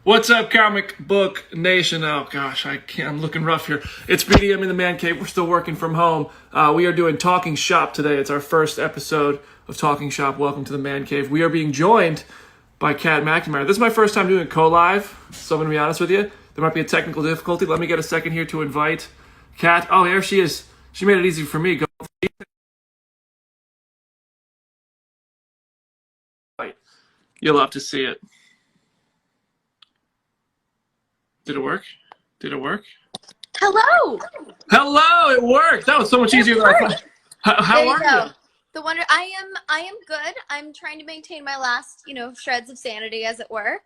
What's up, comic book nation? Oh gosh, I'm looking rough here. It's BDM in the man cave. We're still working from home. We are doing Talking Shop today. It's our first episode of Talking Shop. Welcome to the man cave. We are being joined by Katherine McNamara. This is my first time doing a co-live, so I'm going to be honest with you. There might be a technical difficulty. Let me get a second here to invite Kat. Oh, there she is. She made it easy for me. Go. You'll have to see it. Did it work? Did it work? Hello. Hello, it worked. That was so much easier than I thought. How are you? The wonder. I am good. I'm trying to maintain my last, shreds of sanity, as it were.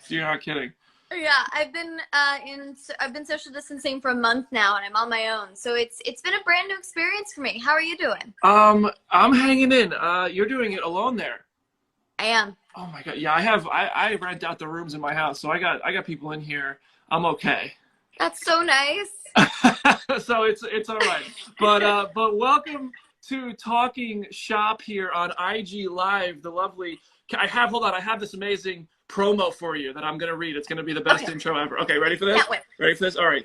You're not kidding. Yeah, I've been social distancing for a month now, and I'm on my own. So it's been a brand new experience for me. How are you doing? I'm hanging in. You're doing it alone there. I am. Oh my God. Yeah, I rent out the rooms in my house, so I got people in here. I'm okay. That's so nice. So it's all right. But welcome to Talking Shop here on IG Live. The lovely I have this amazing promo for you that I'm gonna read. It's gonna be the best intro ever. Okay, ready for this? Ready for this? All right.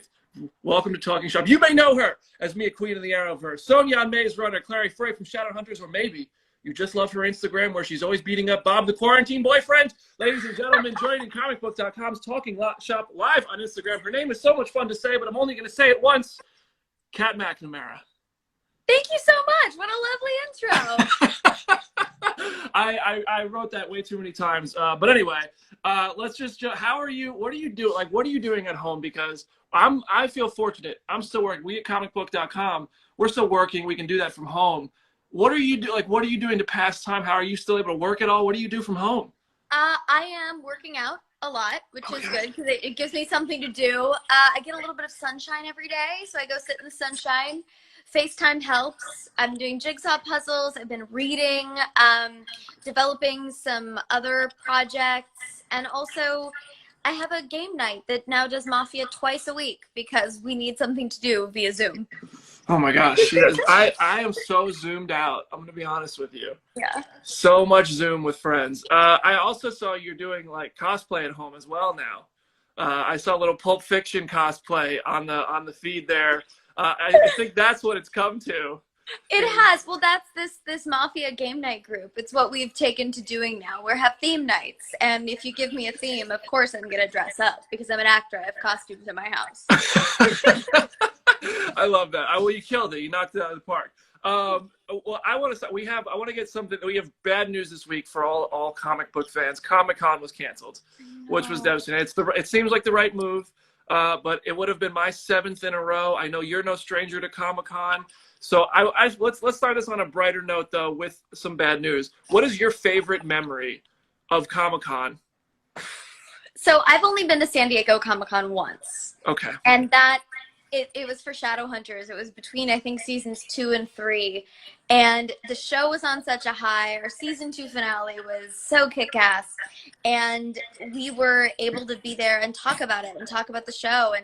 Welcome to Talking Shop. You may know her as Mia Queen of the Arrowverse, Sonia on Maze Runner, Clary Frey from Shadowhunters, or maybe you just love her Instagram where she's always beating up Bob the quarantine boyfriend. Ladies and gentlemen, joining comicbook.com's Talking Shop live on Instagram. Her name is so much fun to say, but I'm only going to say it once. Kat McNamara. Thank you so much. What a lovely intro. I wrote that way too many times. But anyway, let's just, how are you? What are you doing? Like, what are you doing at home? Because I feel fortunate. I'm still working. We at comicbook.com, we're still working. We can do that from home. What are you what are you doing to pass time? How are you still able to work at all? What do you do from home? I am working out a lot, which is good because it gives me something to do. I get a little bit of sunshine every day, so I go sit in the sunshine. FaceTime helps. I'm doing jigsaw puzzles. I've been reading, developing some other projects, and also I have a game night that now does Mafia twice a week because we need something to do via Zoom. Oh my gosh, yes. I am so zoomed out. I'm gonna be honest with you. Yeah. So much Zoom with friends. I also saw you're doing like cosplay at home as well now. I saw a little Pulp Fiction cosplay on the feed there. I think that's what it's come to. It has. Well, that's this Mafia game night group. It's what we've taken to doing now. We have theme nights, and if you give me a theme, of course I'm gonna dress up because I'm an actor. I have costumes in my house. I love that. Well, you killed it. You knocked it out of the park. Well, I want to get something. We have bad news this week for all comic book fans. Comic-Con was canceled, which was devastating. It seems like the right move, but it would have been my 7th in a row. I know you're no stranger to Comic-Con, so let's start this on a brighter note though with some bad news. What is your favorite memory of Comic-Con? So I've only been to San Diego Comic-Con once. Okay. And it was for Shadowhunters. It was between, I think, seasons 2 and 3. And the show was on such a high. Our season 2 finale was so kick-ass. And we were able to be there and talk about it and talk about the show and,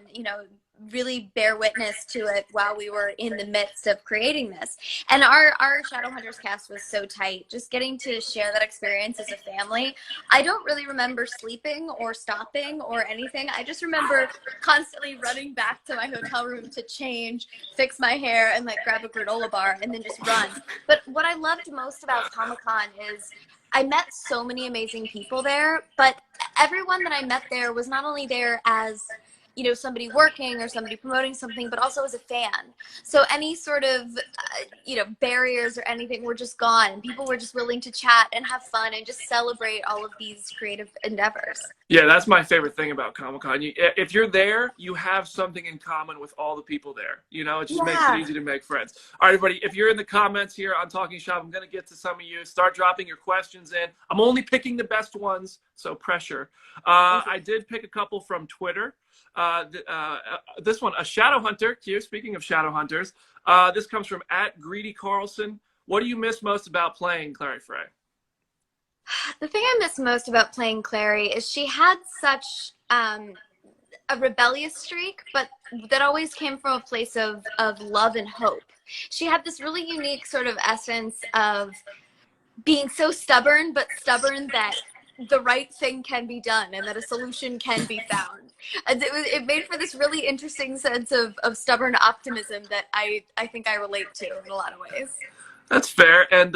really bear witness to it while we were in the midst of creating this. And our Shadowhunters cast was so tight. Just getting to share that experience as a family. I don't really remember sleeping or stopping or anything. I just remember constantly running back to my hotel room to change, fix my hair, and grab a granola bar and then just run. But what I loved most about Comic-Con is I met so many amazing people there, but everyone that I met there was not only there as somebody working or somebody promoting something, but also as a fan. So any sort of, barriers or anything were just gone. People were just willing to chat and have fun and just celebrate all of these creative endeavors. Yeah, that's my favorite thing about Comic-Con. If you're there, you have something in common with all the people there. It just makes it easy to make friends. All right, everybody, if you're in the comments here on Talking Shop, I'm going to get to some of you. Start dropping your questions in. I'm only picking the best ones, so pressure. I did pick a couple from Twitter. This one, a Shadowhunter, Q, speaking of Shadowhunters, this comes from @GreedyCarlson. What do you miss most about playing Clary Frey? The thing I miss most about playing Clary is she had such a rebellious streak, but that always came from a place of love and hope. She had this really unique sort of essence of being so stubborn, but stubborn that the right thing can be done and that a solution can be found. And it made for this really interesting sense of stubborn optimism that I think I relate to in a lot of ways. That's fair. And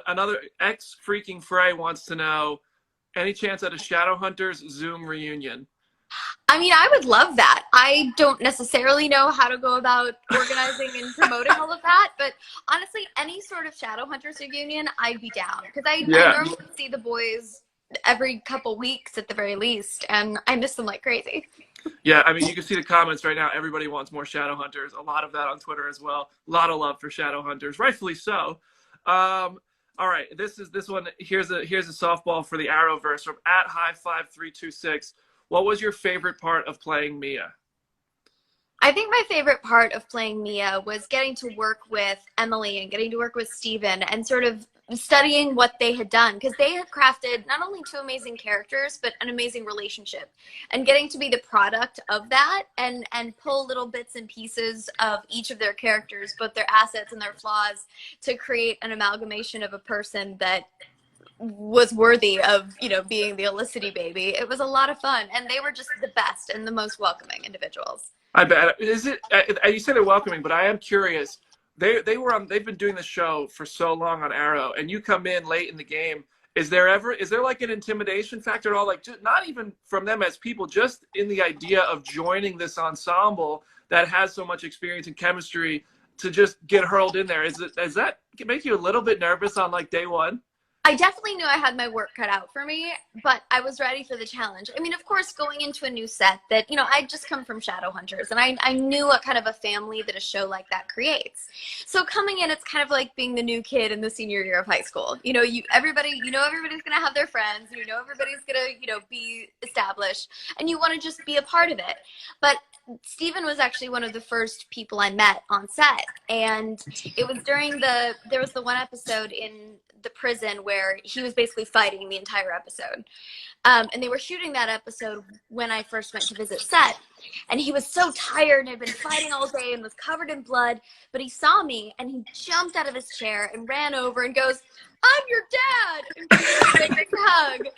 another ex freaking Frey wants to know, any chance at a Shadowhunters Zoom reunion? I mean, I would love that. I don't necessarily know how to go about organizing and promoting all of that, but honestly, any sort of Shadowhunters reunion, I'd be down. Because I normally see the boys every couple weeks at the very least, and I miss them like crazy. Yeah, I mean, you can see the comments right now. Everybody wants more Shadowhunters. A lot of that on Twitter as well. A lot of love for Shadowhunters, rightfully so. All right, this one. Here's a softball for the Arrowverse from @high5326. What was your favorite part of playing Mia? I think my favorite part of playing Mia was getting to work with Emily and getting to work with Steven and sort of studying what they had done, because they had crafted not only two amazing characters but an amazing relationship, and getting to be the product of that and pull little bits and pieces of each of their characters, both their assets and their flaws, to create an amalgamation of a person that was worthy of, you know, being the Elicity baby. It was a lot of fun, and they were just the best and the most welcoming individuals. I bet. Is it? You said they're welcoming, but I am curious. They've been doing the show for so long on Arrow, and you come in late in the game. Is there like an intimidation factor at all? Like, just, not even from them as people, just in the idea of joining this ensemble that has so much experience and chemistry, to just get hurled in there. Does that make you a little bit nervous on like day one? I definitely knew I had my work cut out for me, but I was ready for the challenge. I mean, of course, going into a new set that, you know, I'd just come from Shadowhunters, and I knew what kind of a family that a show like that creates. So coming in, it's kind of like being the new kid in the senior year of high school. You know, everybody's going to have their friends, and everybody's going to, be established, and you want to just be a part of it. But Steven was actually one of the first people I met on set, and it was there was the one episode in the prison where he was basically fighting the entire episode. And they were shooting that episode when I first went to visit set. And he was so tired and had been fighting all day and was covered in blood. But he saw me and he jumped out of his chair and ran over and goes, "I'm your dad!" and gave me a hug.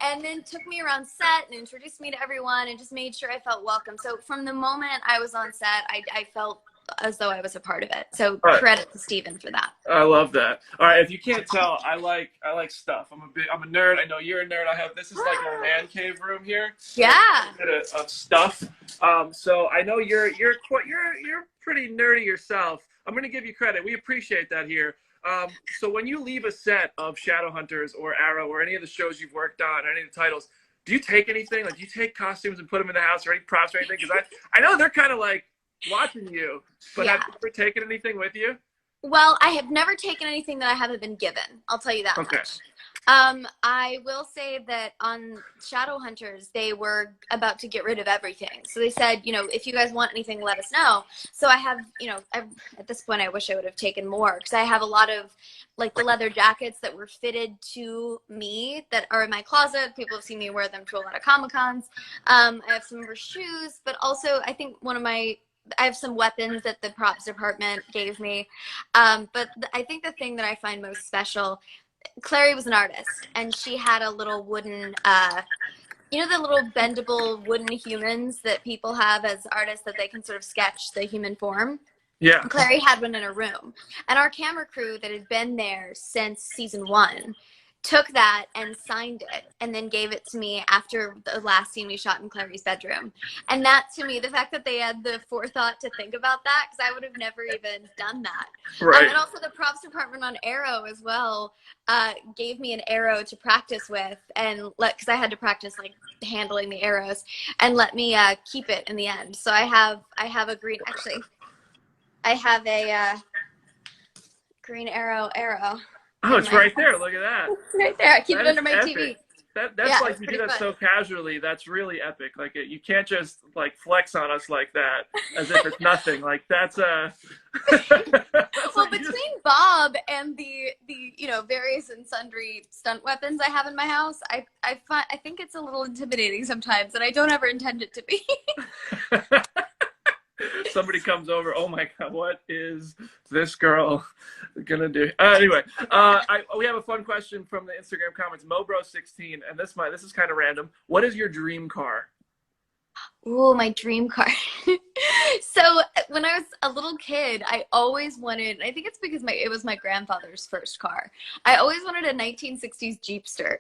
And then took me around set and introduced me to everyone and just made sure I felt welcome. So from the moment I was on set, I felt as though I was a part of it. So credit to Steven for that. I love that. All right, if you can't tell, I like stuff. I'm a nerd. I know you're a nerd. This is like a man cave room here. Yeah. A bit of stuff. So I know you're pretty nerdy yourself. I'm gonna give you credit. We appreciate that here. So when you leave a set of Shadowhunters or Arrow or any of the shows you've worked on, or any of the titles, do you take anything? Like, do you take costumes and put them in the house, or any props or anything? Because I know they're kind of like watching you, but have you ever taken anything with you? Well, I have never taken anything that I haven't been given. I'll tell you that much. I will say that on Shadowhunters, they were about to get rid of everything. So they said, if you guys want anything, let us know. So I have, at this point, I wish I would have taken more, because I have a lot of like the leather jackets that were fitted to me that are in my closet. People have seen me wear them to a lot of Comic-Cons. I have some more shoes, but also I think I have some weapons that the props department gave me. But I think the thing that I find most special, Clary was an artist, and she had a little wooden, the little bendable wooden humans that people have as artists that they can sort of sketch the human form. Yeah. Clary had one in her room. And our camera crew that had been there since season 1 took that and signed it and then gave it to me after the last scene we shot in Clary's bedroom. And that, to me, the fact that they had the forethought to think about that, because I would have never even done that. Right. And also the props department on Arrow as well gave me an arrow to practice with, and because I had to practice like handling the arrows, and let me keep it in the end. So I have a green arrow. Oh, it's right there. Look at that. It's right there. I keep it under my TV. That's like, you do that so casually. That's really epic. Like, you can't just like flex on us like that as if it's nothing. Like, that's well, between Bob and the various and sundry stunt weapons I have in my house, I think it's a little intimidating sometimes, and I don't ever intend it to be. somebody comes over. Oh my God, what is this girl gonna do? Anyway, we have a fun question from the Instagram comments. Mobro16, and this is kind of random. What is your dream car? Oh, my dream car. So when I was a little kid, I always wanted, I think it's because it was my grandfather's first car. I always wanted a 1960s Jeepster.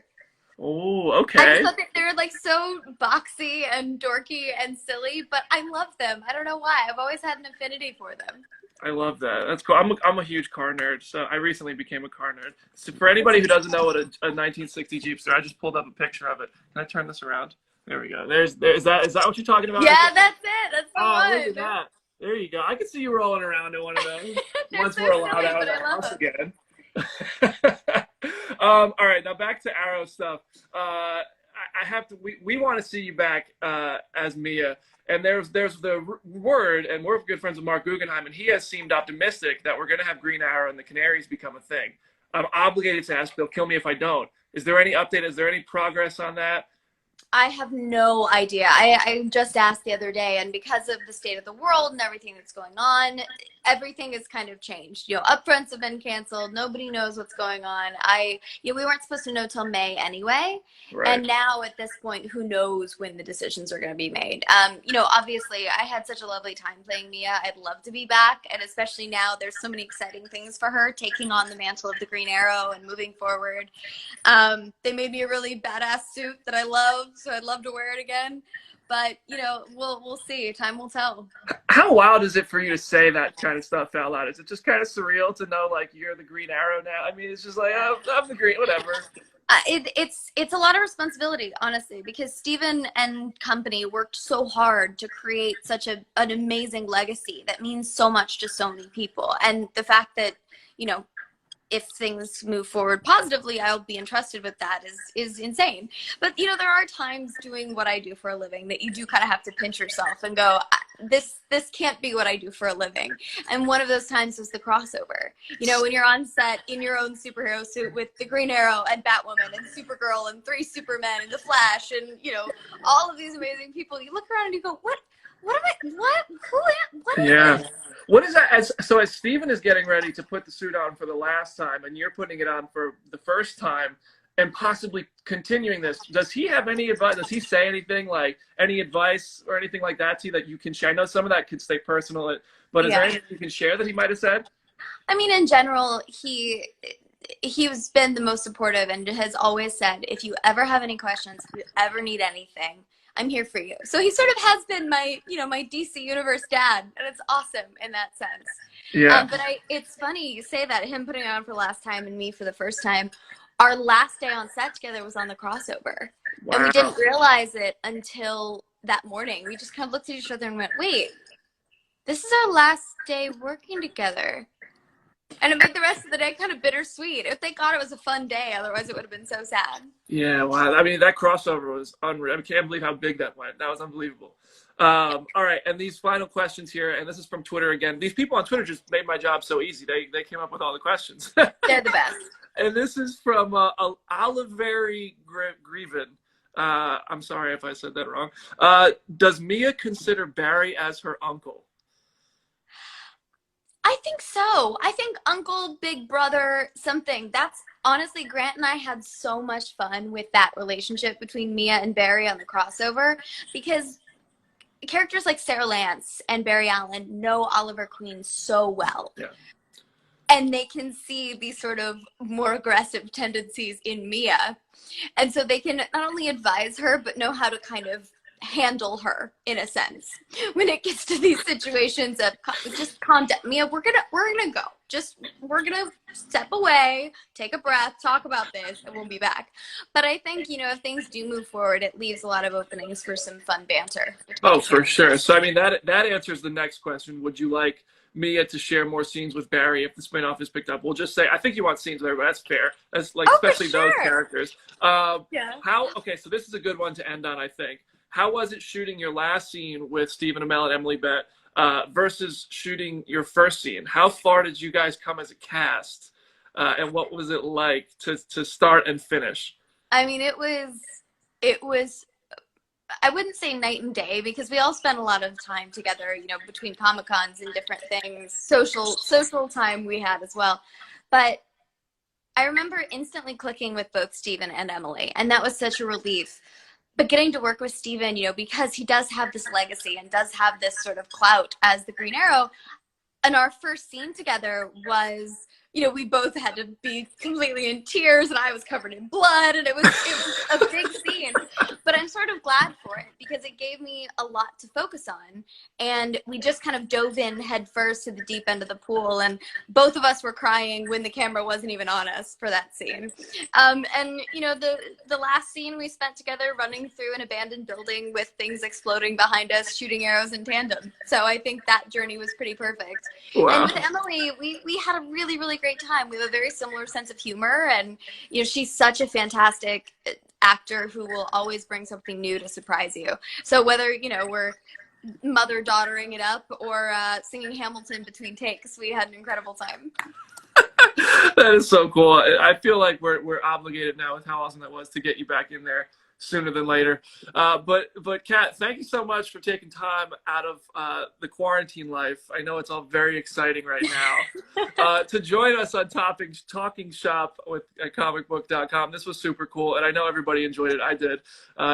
Oh, I okay. just thought that they're like so boxy and dorky and silly, but I love them. I don't know why. I've always had an affinity for them. I love that. That's cool. I'm a huge car nerd, so I recently became a car nerd. So for anybody who doesn't know what a 1960 Jeepster, I just pulled up a picture of it. Can I turn this around? There we go. Is that what you're talking about? Yeah, that's it. That's the one. Look at that. There you go. I can see you rolling around in one of those once so we're allowed silly, out of but the I love house them. again. All right, now back to Arrow stuff. I have to. We want to see you back as Mia, and there's the word, and we're good friends with Mark Guggenheim, and he has seemed optimistic that we're going to have Green Arrow and the Canaries become a thing. I'm obligated to ask. They'll kill me if I don't. Is there any update? Is there any progress on that? I have no idea. I just asked the other day, and because of the state of the world and everything that's going on, everything has kind of changed. Upfronts have been canceled. Nobody knows what's going on. We weren't supposed to know till May anyway. Right. And now at this point, who knows when the decisions are going to be made? Obviously, I had such a lovely time playing Mia. I'd love to be back, and especially now, there's so many exciting things for her, taking on the mantle of the Green Arrow and moving forward. They made me a really badass suit that I love, so I'd love to wear it again. But we'll see. Time will tell. How wild is it for you to say that kind of stuff out loud? Is it just kind of surreal to know like you're the Green Arrow now? I mean, it's just like I'm the Green, whatever. It's a lot of responsibility, honestly, because Steven and company worked so hard to create such an amazing legacy that means so much to so many people. And the fact that if things move forward positively, I'll be entrusted with that is insane. But there are times doing what I do for a living that you do kind of have to pinch yourself and go, this can't be what I do for a living. And one of those times was the crossover. When you're on set in your own superhero suit with the Green Arrow and Batwoman and Supergirl and 3 Supermen and the Flash and all of these amazing people, you look around and you go, what Yeah. What is that? As Steven is getting ready to put the suit on for the last time, and you're putting it on for the first time, and possibly continuing this, does he have any advice? Does he say anything, like any advice or anything like that to you that you can share? I know some of that could stay personal, but is there anything you can share that he might have said? I mean, in general, he's been the most supportive and has always said, if you ever have any questions, if you ever need anything, I'm here for you. So he sort of has been my, my DC Universe dad, and it's awesome in that sense. Yeah. But it's funny you say that, him putting it on for the last time and me for the first time. Our last day on set together was on the crossover. Wow. And we didn't realize it until that morning. We just kind of looked at each other and went, wait, this is our last day working together. And it made the rest of the day kind of bittersweet. Thank God it was a fun day. Otherwise, it would have been so sad. Yeah, wow. I mean, that crossover was unreal. I can't believe how big that went. That was unbelievable. All right, and these final questions here, and this is from Twitter again. These people on Twitter just made my job so easy. They came up with all the questions. They're the best. And this is from Oliveri Greven. I'm sorry if I said that wrong. Does Mia consider Barry as her uncle? I think so. I think uncle, big brother, something. That's honestly, Grant and I had so much fun with that relationship between Mia and Barry on the crossover, because characters like Sarah Lance and Barry Allen know Oliver Queen so well. Yeah. And they can see these sort of more aggressive tendencies in Mia. And so they can not only advise her, but know how to kind of handle her in a sense when it gets to these situations of just calm down, Mia, we're gonna go, we're gonna step away, take a breath, talk about this, and we'll be back. But I think if things do move forward, it leaves a lot of openings for some fun banter. Oh, for sure. So I mean, that answers the next question. Would you like Mia to share more scenes with Barry if the spinoff is picked up? We'll just say, I think you want scenes with everybody. That's fair. That's like, especially those characters. Yeah. Okay, so this is a good one to end on, I think. How was it shooting your last scene with Stephen Amell and Emily Bett versus shooting your first scene? How far did you guys come as a cast? And what was it like to start and finish? I mean, it was I wouldn't say night and day, because we all spend a lot of time together, you know, between Comic Cons and different things, social time we had as well. But I remember instantly clicking with both Steven and Emily, and that was such a relief. But getting to work with Steven, you know, because he does have this legacy and does have this sort of clout as the Green Arrow, and our first scene together was, you know, we both had to be completely in tears, and I was covered in blood, and it was a big scene. But I'm sort of glad for it, because it gave me a lot to focus on, and we just kind of dove in head first to the deep end of the pool, and both of us were crying when the camera wasn't even on us for that scene. And you know, the last scene we spent together running through an abandoned building with things exploding behind us, shooting arrows in tandem. So I think that journey was pretty perfect. Wow. And with Emily, we had a really, really great time. We have a very similar sense of humor, and you know, she's such a fantastic actor who will always bring something new to surprise you. So whether, you know, we're mother-daughtering it up or singing Hamilton between takes, we had an incredible time. That is so cool. I feel like we're obligated now with how awesome that was to get you back in there sooner than later. But Kat, thank you so much for taking time out of the quarantine life. I know it's all very exciting right now. To join us on Talking Shop with comicbook.com. This was super cool, and I know everybody enjoyed it. I did.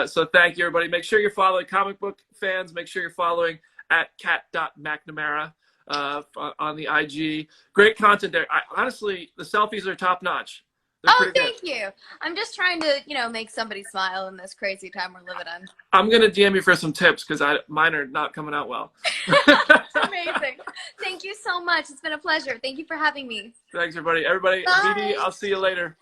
So thank you, everybody. Make sure you're following comic book fans. Make sure you're following at kat.mcnamara on the IG. Great content there. Honestly, the selfies are top notch. Oh, thank you. I'm just trying to, you know, make somebody smile in this crazy time we're living in. I'm going to DM you for some tips, because mine are not coming out well. Amazing. Thank you so much. It's been a pleasure. Thank you for having me. Thanks, everybody. Everybody, Bye. Dee, I'll see you later.